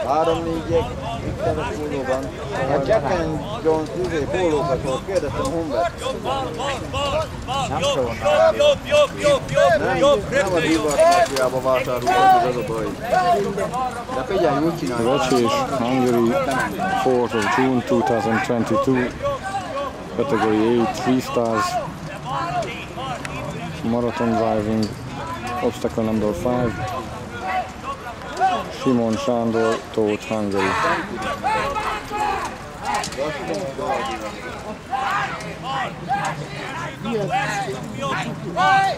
3-4-ek itt a pólóban. A Jack and Jones pólókat volt, kérdeztem Humbert. Nem szólnak. Nem a divatmásiába vásárolunk, ez a baj. De figyelj, úgy csináljuk. Vecsés, Hungary, 4th of June 2022, category 8, 3 stars, marathon driving, obstacle number 5, Simon Sándor, Tóth, Hungary. Hey!